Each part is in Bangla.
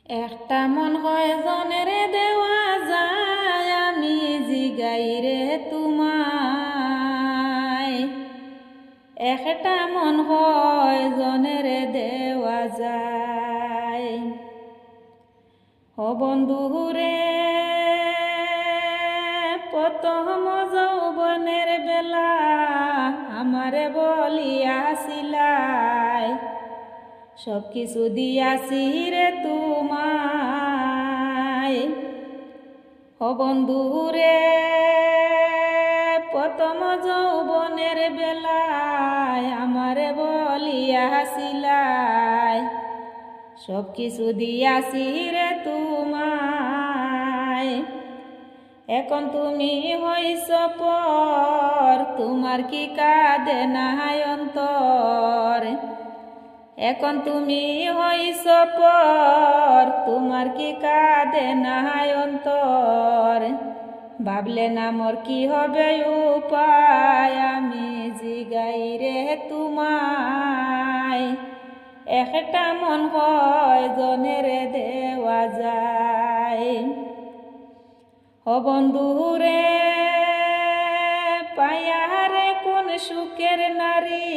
একটা মন হয় জনেরে দেওয়া যায়, আমি জিগাই রে তোমায়। একটা মন হয় জনেরে দেওয়া যায়। ও বন্ধু রে, প্রথম যৌবনের বেলা আমারে বলিয়াছিলাই, সব কিছু দিয়াছি রে তোমায়। ও বন্ধু রে, প্রথম যৌবনের বেলায় আমারে বলিয়াছিলাই, সব কিছু দিয়াছি রে তোমায়। এখন তুমি হইছ পর, তোমার কি কাঁদে নাই অন্তর। এখন তুমি হইছ পর, তোমার কি কাঁদে নাই অন্তর। ভাবলে না মোর কি হবে উপায়, আমি জিগাই রে তোমায়। একটা মন হয় জনেরে দেওয়া যায়। ও বন্ধু রে, পায়ারে কোন সুখের নারী,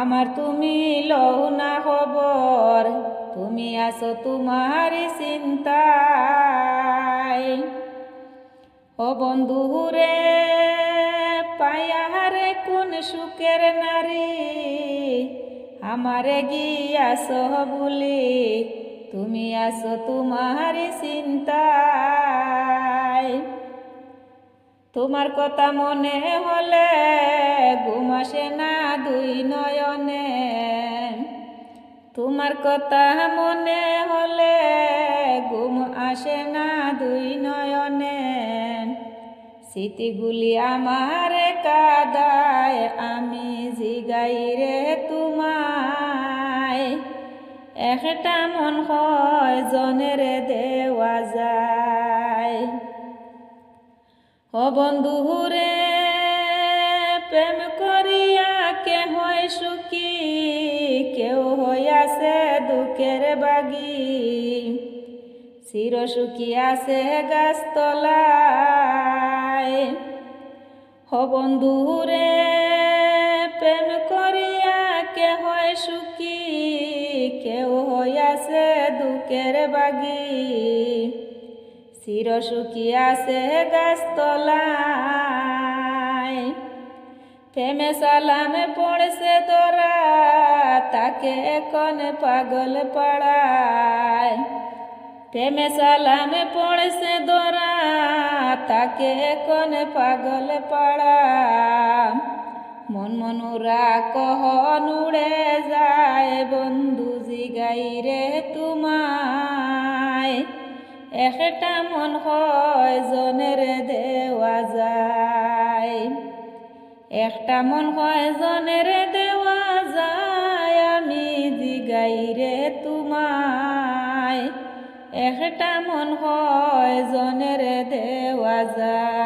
আমার তুমি লও না খবর। তুমি আছো তোমারই চিন্তায়। ও বন্ধু রে, পায়ারে কোন সুখের নারী, আমারে গিয়াছ বলি, তুমি আছো তোমারই চিন্তায়। তোমার কথা মনে হলে ঘুম আসে না দুই নয়নে। তোমার কথা মনে হলে ঘুম আসে না দুই নয়নে। স্মৃতিগুলি আমার কাদায়, আমি জিগাই রে তোমায়। একটা মন হয় জনেরে দেওয়া যায়। ও বন্ধু রে, প্রেম করিয়া কে হয় সুখী, কেউ হইয়াছে দুঃখের বাগি। চির সুখী আছে গাছতলায়। ও বন্ধু রে, প্রেম করিয়া কে হয় সুখী, কেউ হইয়াছে দুঃখের বাগি। চির সুখী আছে গাছতলায়। প্রেমে সালামে পড়ছে তোরা, তাকে এখন পাগল পাড়ায়। প্রেমে সালামে পড়ছে দোরা, তাকে এখন পাগল পাড়া। মন মনুরা কহন উড়ে যায়, বন্ধু জিগাই রে তোমায়। একটা মন হয় জনেরে দেওয়া যায়। একটা মন হয় জনেরে দেওয়া যায়, আমি জিগাই রে তোমায়। একটা মন হয় জনেরে দেওয়া যায়।